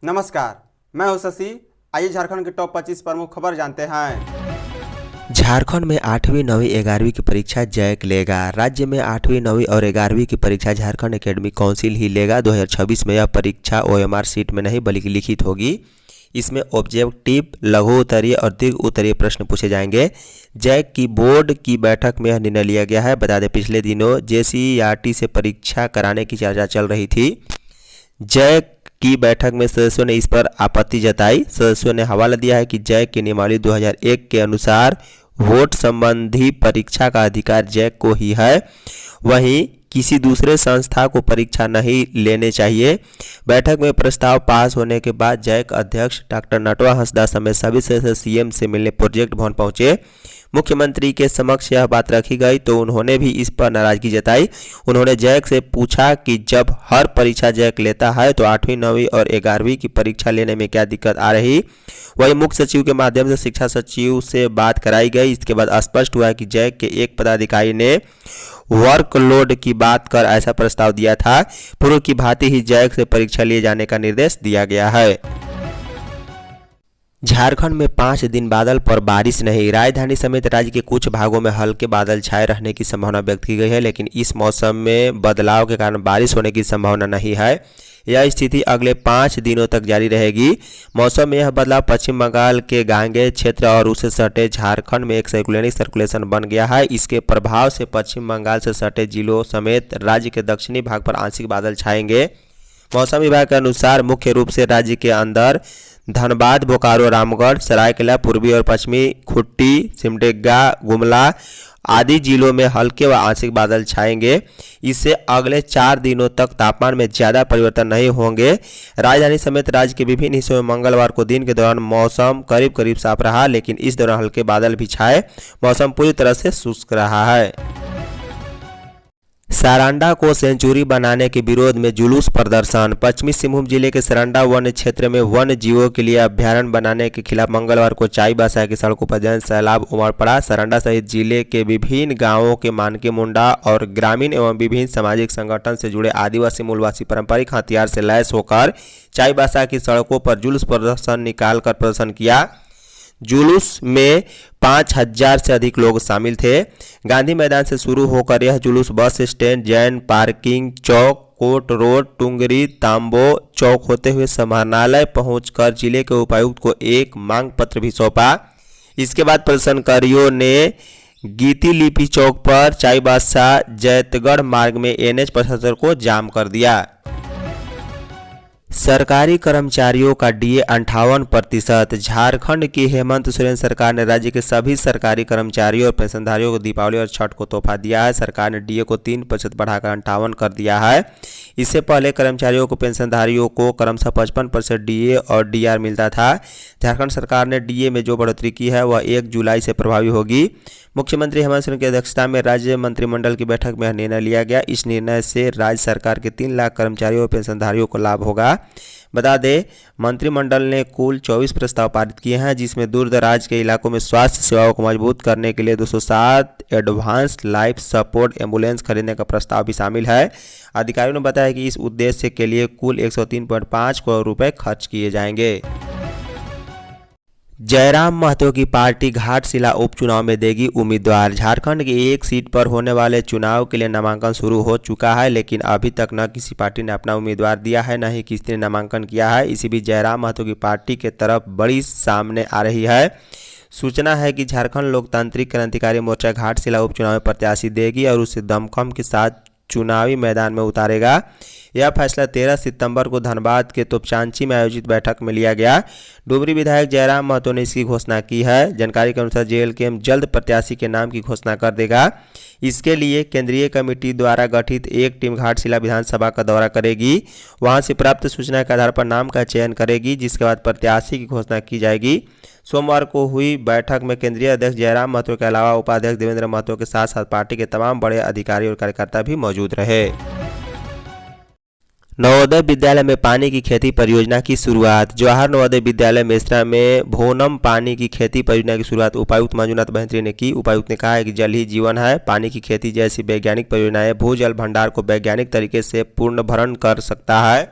नमस्कार, मैं हूं शशि। आइए झारखंड के टॉप 25 प्रमुख खबर जानते हैं। झारखंड में 8वीं 9वीं 11वीं की परीक्षा जैक लेगा। राज्य में 8वीं 9वीं और 11वीं की परीक्षा झारखंड एकेडमिक काउंसिल ही लेगा। 2026 में यह परीक्षा ओएमआर सीट में नहीं बल्कि लिखित होगी। इसमें ऑब्जेक्टिव, लघु उत्तरीय और दीर्घ उत्तरीय प्रश्न पूछे जाएंगे। जैक की बोर्ड की बैठक में यह निर्णय लिया गया है। बता दें, पिछले दिनों जेसीईआरटी से परीक्षा कराने की चर्चा चल रही थी। जैक की बैठक में सदस्यों ने इस पर आपत्ति जताई। सदस्यों ने हवाला दिया है कि जैक की नियमावली 2001 के अनुसार वोट संबंधी परीक्षा का अधिकार जैक को ही है, वहीं किसी दूसरे संस्था को परीक्षा नहीं लेने चाहिए। बैठक में प्रस्ताव पास होने के बाद जैक अध्यक्ष डॉक्टर नटवा हंसदा समेत सभी सदस्य सीएम से मिलने प्रोजेक्ट भवन पहुंचे। मुख्यमंत्री के समक्ष यह बात रखी गई तो उन्होंने भी इस पर नाराजगी जताई। उन्होंने जैक से पूछा कि जब हर परीक्षा जैक लेता है तो 8वीं 9वीं और 11वीं की परीक्षा लेने में क्या दिक्कत आ रही। वहीं मुख्य सचिव के माध्यम से शिक्षा सचिव से बात कराई गई। इसके बाद स्पष्ट हुआ कि जैक के एक पदाधिकारी ने वर्कलोड की बात कर ऐसा प्रस्ताव दिया था। पूर्व की भांति ही जैक से परीक्षा लिए जाने का निर्देश दिया गया है। झारखंड में 5 दिन बादल पर बारिश नहीं। राजधानी समेत राज्य के कुछ भागों में हल्के बादल छाए रहने की संभावना व्यक्त की गई है, लेकिन इस मौसम में बदलाव के कारण बारिश होने की संभावना नहीं है। यह स्थिति अगले 5 दिनों तक जारी रहेगी। मौसम में यह बदलाव पश्चिम बंगाल के गांगेय क्षेत्र और उससे सटे झारखंड में एक सर्कुलेशन बन गया है। इसके प्रभाव से पश्चिम बंगाल से सटे जिलों समेत राज्य के दक्षिणी भाग पर आंशिक बादल छाएंगे। मौसम विभाग के अनुसार मुख्य रूप से राज्य के अंदर धनबाद, बोकारो, रामगढ़, सरायकेला, पूर्वी और पश्चिमी खुट्टी, सिमडेगा, गुमला आदि जिलों में हल्के व आंशिक बादल छाएंगे। इससे अगले 4 दिनों तक तापमान में ज़्यादा परिवर्तन नहीं होंगे। राजधानी समेत राज्य के विभिन्न हिस्सों में मंगलवार को दिन के दौरान मौसम करीब करीब साफ रहा, लेकिन इस दौरान हल्के बादल भी छाए। मौसम पूरी तरह से शुष्क रहा है। सारंडा को सेंचुरी बनाने के विरोध में जुलूस प्रदर्शन। पश्चिमी सिंहभूम जिले के सारंडा वन क्षेत्र में वन्य जीवों के लिए अभ्यारण्य बनाने के खिलाफ मंगलवार को चाईबासा की सड़कों पर जन सैलाब उमड़ पड़ा। सारंडा सहित जिले के विभिन्न गांवों के मानके मुंडा और ग्रामीण एवं विभिन्न सामाजिक संगठन से जुड़े आदिवासी मूलवासी पारंपरिक हथियार से लैस होकर चाईबासा की सड़कों पर जुलूस प्रदर्शन निकालकर प्रदर्शन किया। जुलूस में 5000 से अधिक लोग शामिल थे। गांधी मैदान से शुरू होकर यह जुलूस बस स्टैंड, जैन पार्किंग चौक, कोट रोड, टुंगरी, तांबो चौक होते हुए समाहरणालय पहुंचकर जिले के उपायुक्त को एक मांग पत्र भी सौंपा। इसके बाद प्रदर्शनकारियों ने गीती लिपि चौक पर चाईबासा जैतगढ़ मार्ग में एनएच 75 को जाम कर दिया। सरकारी कर्मचारियों का डीए 58%। झारखंड की हेमंत सोरेन सरकार ने राज्य के सभी सरकारी कर्मचारियों और पेंशनधारियों को दीपावली और छठ को तोहफा दिया है। सरकार ने डीए को 3% बढ़ाकर 58 कर दिया है। इससे पहले कर्मचारियों को पेंशनधारियों को क्रमशः 55% डीए और डीआर मिलता था। झारखंड सरकार ने डीए में जो बढ़ोतरी की है वह 1 जुलाई से प्रभावी होगी। मुख्यमंत्री हेमंत सोरेन की अध्यक्षता में राज्य मंत्रिमंडल की बैठक में यह निर्णय लिया गया। इस निर्णय से राज्य सरकार के 3 लाख कर्मचारियों और पेंशनधारियों को लाभ होगा। बता दें, मंत्रिमंडल ने कुल 24 प्रस्ताव पारित किए हैं, जिसमें दूर दराज के इलाकों में स्वास्थ्य सेवाओं को मजबूत करने के लिए 207 एडवांस लाइफ सपोर्ट एम्बुलेंस खरीदने का प्रस्ताव भी शामिल है। अधिकारियों ने बताया कि इस उद्देश्य के लिए कुल 103.5 करोड़ रुपए खर्च किए जाएंगे। जयराम महतो की पार्टी घाटशिला उपचुनाव में देगी उम्मीदवार। झारखंड की एक सीट पर होने वाले चुनाव के लिए नामांकन शुरू हो चुका है, लेकिन अभी तक न किसी पार्टी ने अपना उम्मीदवार दिया है, न ही किसी ने नामांकन किया है। इसी बीच जयराम महतो की पार्टी के तरफ बड़ी सामने आ रही है। सूचना है कि झारखंड लोकतांत्रिक क्रांतिकारी मोर्चा घाटशिला उपचुनाव में प्रत्याशी देगी और उसे दमखम के साथ चुनावी मैदान में उतारेगा। यह फैसला 13 सितंबर को धनबाद के तोपचांची में आयोजित बैठक में लिया गया। डुमरी विधायक जयराम महतो ने इसकी घोषणा की है। जानकारी के अनुसार जेएलकेएम जल्द प्रत्याशी के नाम की घोषणा कर देगा। इसके लिए केंद्रीय कमेटी द्वारा गठित एक टीम घाटशिला विधानसभा का दौरा करेगी। वहां से प्राप्त सूचना के आधार पर नाम का चयन करेगी, जिसके बाद प्रत्याशी की घोषणा की जाएगी। सोमवार को हुई बैठक में केंद्रीय अध्यक्ष जयराम महतो के अलावा उपाध्यक्ष देवेंद्र महतो के साथ साथ पार्टी के तमाम बड़े अधिकारी और कार्यकर्ता भी मौजूद रहे। नवोदय विद्यालय में पानी की खेती परियोजना की शुरुआत। जवाहर नवोदय विद्यालय मेसरा में भोनम पानी की खेती परियोजना की शुरुआत उपायुक्त मंजुनाथ बहंत्री ने की। उपायुक्त ने कहा है कि जल ही जीवन है। पानी की खेती जैसी वैज्ञानिक परियोजनाएं भूजल भंडार को वैज्ञानिक तरीके से पूर्ण भरण कर सकता है।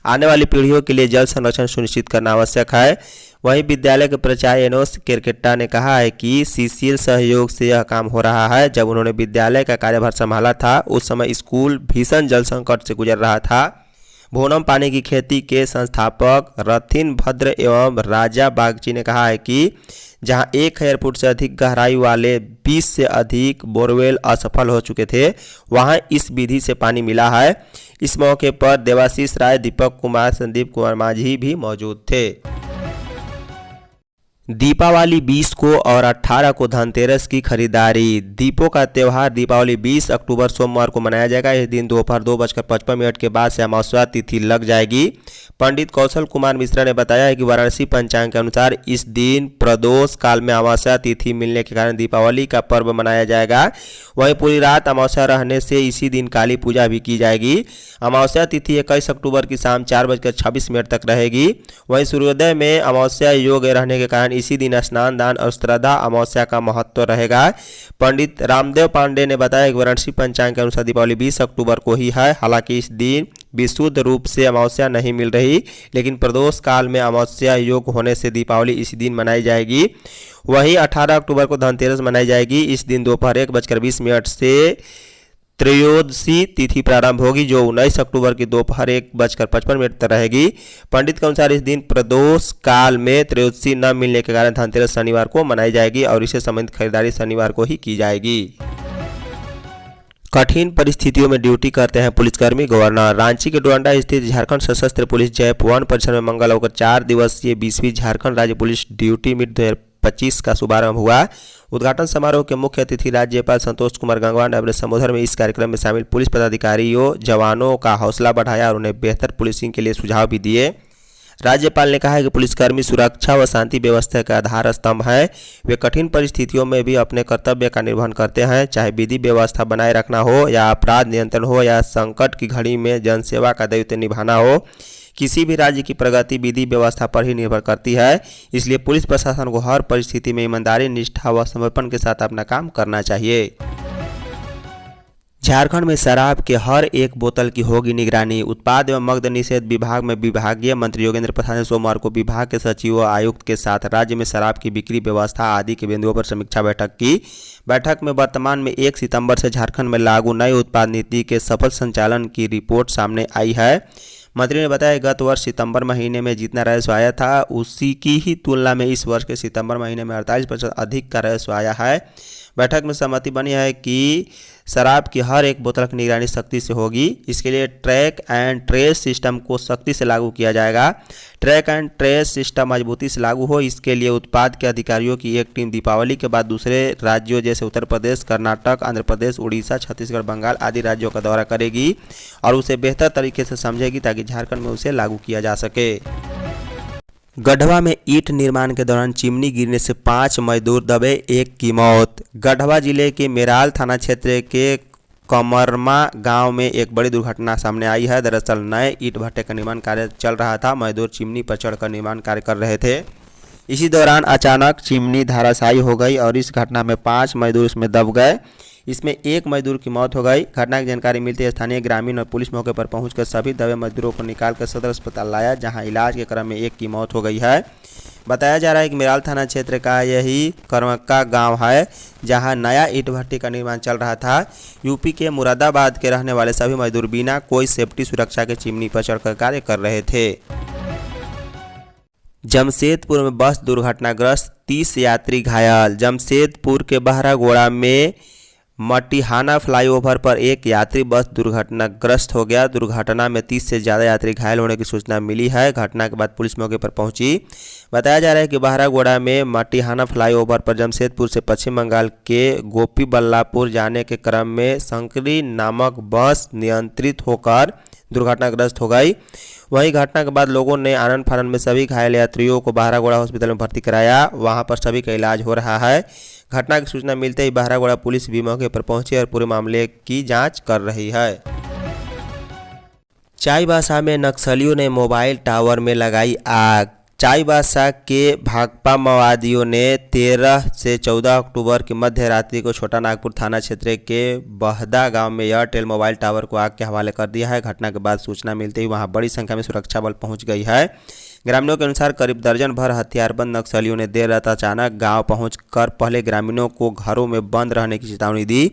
आने वाली पीढ़ियों के लिए जल संरक्षण सुनिश्चित करना आवश्यक है। वहीं विद्यालय के प्राचार्य एनोस केरकेट्टा ने कहा है कि सीसीएल सहयोग से यह काम हो रहा है। जब उन्होंने विद्यालय का कार्यभार संभाला था उस समय स्कूल भीषण जल संकट से गुजर रहा था। भोनम पानी की खेती के संस्थापक रथिन भद्र एवं राजा बागची ने कहा है कि जहां 1000 फुट से अधिक गहराई वाले 20 से अधिक बोरवेल असफल हो चुके थे, वहां इस विधि से पानी मिला है। इस मौके पर देवाशीष राय, दीपक कुमार, संदीप कुमार माझी भी मौजूद थे। दीपावली 20 को और 18 को धनतेरस की खरीदारी। दीपों का त्यौहार दीपावली 20 अक्टूबर सोमवार को मनाया जाएगा। इस दिन दोपहर 2:55 के बाद से अमावस्या तिथि लग जाएगी। पंडित कौशल कुमार मिश्रा ने बताया है कि वाराणसी पंचांग के अनुसार इस दिन प्रदोष काल में अमावस्या तिथि मिलने के कारण दीपावली का पर्व मनाया जाएगा। वहीं पूरी रात अमावस्या रहने से इसी दिन काली पूजा भी की जाएगी। अमावस्या तिथि 21 अक्टूबर की शाम 4:26 तक रहेगी। वहीं सूर्योदय में अमावस्या योग रहने के कारण इसी दिन स्नान, दान और श्रद्धा अमावस्या का महत्व रहेगा। पंडित रामदेव पांडे ने बताया कि वाराणसी पंचांग के अनुसार दीपावली 20 अक्टूबर को ही है। हालांकि इस दिन विशुद्ध रूप से अमावस्या नहीं मिल रही, लेकिन प्रदोष काल में अमावस्या योग होने से दीपावली इसी दिन मनाई जाएगी। वहीं 18 अक्टूबर को धनतेरस मनाई जाएगी। इस दिन दोपहर 1:20 से त्रयोदशी तिथि प्रारंभ होगी, जो 19 अक्टूबर की दोपहर 1:55 तक रहेगी। पंडित के अनुसार इस दिन प्रदोष काल में त्रयोदशी न मिलने के कारण धनतेरस शनिवार को मनाई जाएगी और इससे संबंधित खरीदारी शनिवार को ही की जाएगी। कठिन परिस्थितियों में ड्यूटी करते हैं पुलिसकर्मी। गवर्नर रांची के डोरंडा स्थित झारखंड सशस्त्र पुलिस जैप 1 परिसर में मंगलवार को 4 दिवसीय 20वीं झारखंड राज्य पुलिस ड्यूटी मीट 2025 का शुभारंभ हुआ। उद्घाटन समारोह के मुख्य अतिथि राज्यपाल संतोष कुमार गंगवार ने अपने संबोधन में इस कार्यक्रम में शामिल पुलिस पदाधिकारियों जवानों का हौसला बढ़ाया और उन्हें बेहतर पुलिसिंग के लिए सुझाव भी दिए। राज्यपाल ने कहा है कि पुलिसकर्मी सुरक्षा व शांति व्यवस्था का आधार स्तंभ है। वे कठिन परिस्थितियों में भी अपने कर्तव्य का निर्वहन करते हैं, चाहे विधि व्यवस्था बनाए रखना हो या अपराध नियंत्रण हो या संकट की घड़ी में जनसेवा का दायित्व निभाना हो। किसी भी राज्य की प्रगति विधि व्यवस्था पर ही निर्भर करती है। इसलिए पुलिस प्रशासन को हर परिस्थिति में ईमानदारी, निष्ठा व समर्पण के साथ अपना काम करना चाहिए। झारखंड में शराब के हर एक बोतल की होगी निगरानी। उत्पाद एवं मद्य निषेध विभाग में विभागीय मंत्री योगेंद्र प्रसाद ने सोमवार को विभाग के सचिव व आयुक्त के साथ राज्य में शराब की बिक्री व्यवस्था आदि के बिंदुओं पर समीक्षा बैठक की। बैठक में वर्तमान में 1 सितंबर से झारखंड में लागू नई उत्पाद नीति के सफल संचालन की रिपोर्ट सामने आई है। मंत्री ने बताया गत वर्ष सितंबर महीने में जितना राजस्व आया था उसी की ही तुलना में इस वर्ष के सितंबर महीने में 48% अधिक का राजस्व आया है। बैठक में सहमति बनी है कि शराब की हर एक बोतल की निगरानी सख्ती से होगी। इसके लिए ट्रैक एंड ट्रेस सिस्टम को सख्ती से लागू किया जाएगा। ट्रैक एंड ट्रेस सिस्टम मजबूती से लागू हो, इसके लिए उत्पाद के अधिकारियों की एक टीम दीपावली के बाद दूसरे राज्यों जैसे उत्तर प्रदेश, कर्नाटक, आंध्र प्रदेश, उड़ीसा, छत्तीसगढ़, बंगाल आदि राज्यों का दौरा करेगी और उसे बेहतर तरीके से समझेगी ताकि झारखंड में उसे लागू किया जा सके। गढ़वा में ईंट निर्माण के दौरान चिमनी गिरने से 5 मजदूर दबे, 1 की मौत। गढ़वा जिले के मेराल थाना क्षेत्र के कमरमा गांव में एक बड़ी दुर्घटना सामने आई है। दरअसल नए ईंट भट्टे का निर्माण कार्य चल रहा था। मजदूर चिमनी पर चढ़कर निर्माण कार्य कर रहे थे। इसी दौरान अचानक चिमनी धराशायी हो गई और इस घटना में 5 मजदूर इसमें दब गए। इसमें 1 मजदूर की मौत हो गई। घटना की जानकारी मिलते ही स्थानीय ग्रामीण और पुलिस मौके पर पहुंचकर सभी दबे मजदूरों को निकालकर सदर अस्पताल लाया, जहां इलाज के क्रम में 1 की मौत हो गई है। बताया जा रहा है कि मेराल थाना क्षेत्र का यही करमक्का गांव है, जहां नया ईंट भट्टी का निर्माण चल रहा था। यूपी के मुरादाबाद के रहने वाले सभी मजदूर बिना कोई सेफ्टी सुरक्षा के चिमनी पर चढ़कर कार्य कर रहे थे। जमशेदपुर में बस दुर्घटनाग्रस्त, 30 यात्री घायल। जमशेदपुर के बहरागोड़ा में मटिहाना फ्लाईओवर पर एक यात्री बस दुर्घटनाग्रस्त हो गया। दुर्घटना में 30 से ज़्यादा यात्री घायल होने की सूचना मिली है। घटना के बाद पुलिस मौके पर पहुंची। बताया जा रहा है कि बहरागोड़ा में मटिहाना फ्लाईओवर पर जमशेदपुर से पश्चिम बंगाल के गोपीबल्लापुर जाने के क्रम में शंकरी नामक बस नियंत्रित होकर दुर्घटनाग्रस्त हो गई। वहीं घटना के बाद लोगों ने आनंद फानन में सभी घायल यात्रियों को बहरागोड़ा हॉस्पिटल में भर्ती कराया। वहां पर सभी का इलाज हो रहा है। घटना की सूचना मिलते ही बहरागोड़ा पुलिस भी मौके पर पहुंची और पूरे मामले की जांच कर रही है। चाईबासा में नक्सलियों ने मोबाइल टावर में लगाई आग। चाईबासा के भाकपा माओवादियों ने 13 से 14 अक्टूबर की मध्य रात्रि को छोटा नागपुर थाना क्षेत्र के बहदा गांव में एयरटेल मोबाइल टावर को आग के हवाले कर दिया है। घटना के बाद सूचना मिलते ही वहां बड़ी संख्या में सुरक्षा बल पहुंच गई है। ग्रामीणों के अनुसार करीब दर्जन भर हथियारबंद नक्सलियों ने देर रात अचानक गांव पहुंचकर पहले ग्रामीणों को घरों में बंद रहने की चेतावनी दी,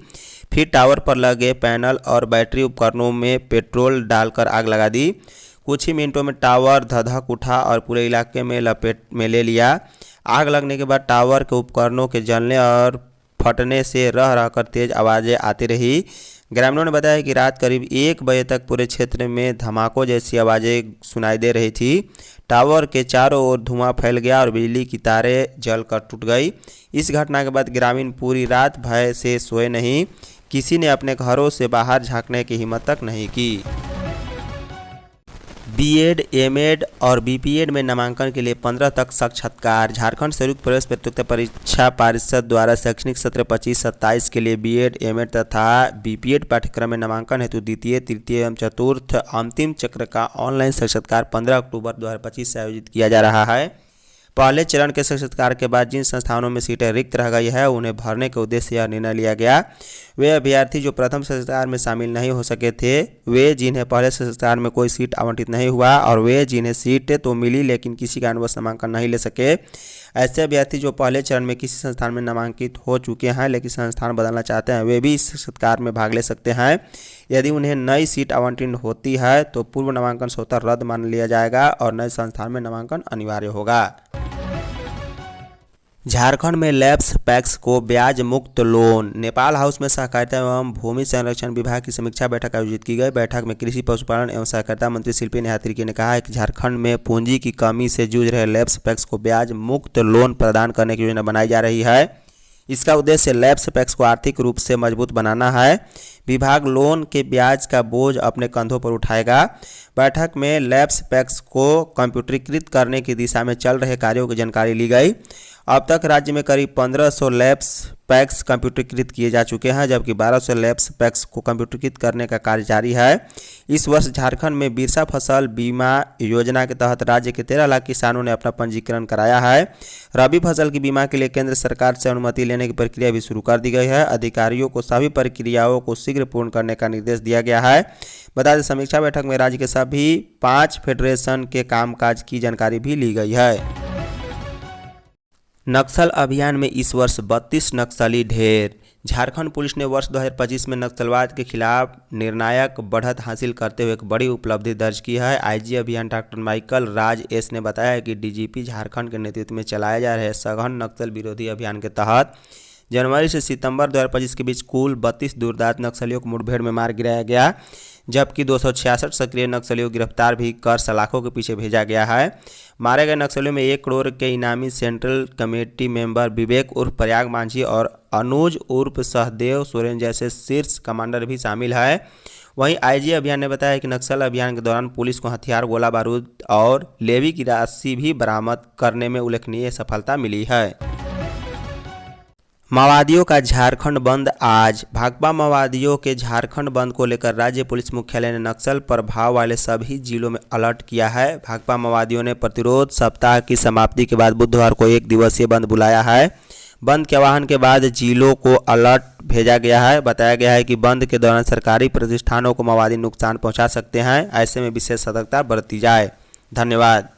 फिर टावर पर लगे पैनल और बैटरी उपकरणों में पेट्रोल डालकर आग लगा दी। कुछ ही मिनटों में टावर धधक उठा और पूरे इलाके में लपेट में ले लिया। आग लगने के बाद टावर के उपकरणों के जलने और फटने से रह रहकर तेज आवाज़ें आती रही। ग्रामीणों ने बताया कि रात करीब 1 बजे तक पूरे क्षेत्र में धमाकों जैसी आवाज़ें सुनाई दे रही थी। टावर के चारों ओर धुआं फैल गया और बिजली की तारें जलकर टूट गई। इस घटना के बाद ग्रामीण पूरी रात भय से सोए नहीं। किसी ने अपने घरों से बाहर झांकने की हिम्मत तक नहीं की। बीएड, एमएड और बीपीएड में नामांकन के लिए 15 तक साक्षात्कार। झारखंड संयुक्त प्रवेश प्रतियोगिता परीक्षा परिषद द्वारा शैक्षणिक सत्र 25-27 के लिए बीएड, एमएड तथा बीपीएड पाठ्यक्रम में नामांकन हेतु द्वितीय, तृतीय एवं चतुर्थ अंतिम चक्र का ऑनलाइन साक्षात्कार 15 अक्टूबर 2025 से आयोजित किया जा रहा है। पहले चरण के साक्षात्कार के बाद जिन संस्थानों में सीटें रिक्त रह गई है उन्हें भरने के उद्देश्य से यह निर्णय लिया गया। वे अभ्यर्थी जो प्रथम साक्षात्कार में शामिल नहीं हो सके थे, वे जिन्हें पहले साक्षात्कार में कोई सीट आवंटित नहीं हुआ और वे जिन्हें सीटें तो मिली लेकिन किसी कारणवश नामांकन नहीं ले सके, ऐसे अभ्यर्थी जो पहले चरण में किसी संस्थान में नामांकित हो चुके हैं लेकिन संस्थान बदलना चाहते हैं, वे भी इस साक्षात्कार में भाग ले सकते हैं। यदि उन्हें नई सीट आवंटित होती है तो पूर्व नामांकन स्वतः रद्द मान लिया जाएगा और नए संस्थान में नामांकन अनिवार्य होगा। झारखंड में लैप्स पैक्स को ब्याज मुक्त लोन। नेपाल हाउस में सहकारिता एवं भूमि संरक्षण विभाग की समीक्षा बैठक आयोजित की गई। बैठक में कृषि, पशुपालन एवं सहकारिता मंत्री शिल्पी नेहा तिर्की ने कहा है कि झारखंड में पूंजी की कमी से जूझ रहे लैप्स पैक्स को ब्याज मुक्त लोन प्रदान करने की योजना बनाई जा रही है। इसका उद्देश्य लैप्स पैक्स को आर्थिक रूप से मजबूत बनाना है। विभाग लोन के ब्याज का बोझ अपने कंधों पर उठाएगा। बैठक में लैप्स पैक्स को कंप्यूटरीकृत करने की दिशा में चल रहे कार्यों की जानकारी ली गई। अब तक राज्य में करीब 1500 लैप्स पैक्स कंप्यूटरीकृत किए जा चुके हैं, जबकि 1200 लैप्स पैक्स को कंप्यूटरीकृत करने का कार्य जारी है। इस वर्ष झारखंड में बिरसा फसल बीमा योजना के तहत राज्य के 13 लाख किसानों ने अपना पंजीकरण कराया है। रबी फसल की बीमा के लिए केंद्र सरकार से अनुमति लेने की प्रक्रिया भी शुरू कर दी गई है। अधिकारियों को सभी प्रक्रियाओं को शीघ्र पूर्ण करने का निर्देश दिया गया है। बता दें, समीक्षा बैठक में राज्य के सभी 5 फेडरेशन के कामकाज की जानकारी भी ली गई है। नक्सल अभियान में इस वर्ष 32 नक्सली ढेर। झारखंड पुलिस ने वर्ष 2025 में नक्सलवाद के खिलाफ निर्णायक बढ़त हासिल करते हुए एक बड़ी उपलब्धि दर्ज की है। आईजी अभियान डॉक्टर माइकल राज एस ने बताया कि डीजीपी झारखंड के नेतृत्व में चलाए जा रहे सघन नक्सल विरोधी अभियान के तहत जनवरी से सितंबर 2025 के बीच कुल 32 दूरदार नक्सलियों को मुठभेड़ में मार गिराया गया, जबकि 266 सक्रिय नक्सलियों को गिरफ्तार भी कर सलाखों के पीछे भेजा गया है। मारे गए नक्सलियों में 1 करोड़ के इनामी सेंट्रल कमेटी मेंबर विवेक उर्फ प्रयाग मांझी और अनुज उर्फ सहदेव सोरेन जैसे शीर्ष कमांडर भी शामिल है। वहीं आईजी अभियान ने बताया कि नक्सल अभियान के दौरान पुलिस को हथियार, गोला बारूद और लेवी की राशि भी बरामद करने में उल्लेखनीय सफलता मिली है। माओवादियों का झारखंड बंद आज। भाकपा माओवादियों के झारखंड बंद को लेकर राज्य पुलिस मुख्यालय ने नक्सल प्रभाव वाले सभी जिलों में अलर्ट किया है। भाकपा माओवादियों ने प्रतिरोध सप्ताह की समाप्ति के बाद बुधवार को 1 दिवसीय बंद बुलाया है। बंद के आह्वान के बाद जिलों को अलर्ट भेजा गया है। बताया गया है कि बंद के दौरान सरकारी प्रतिष्ठानों को माओवादी नुकसान पहुंचा सकते हैं, ऐसे में विशेष सतर्कता बरती जाए। धन्यवाद।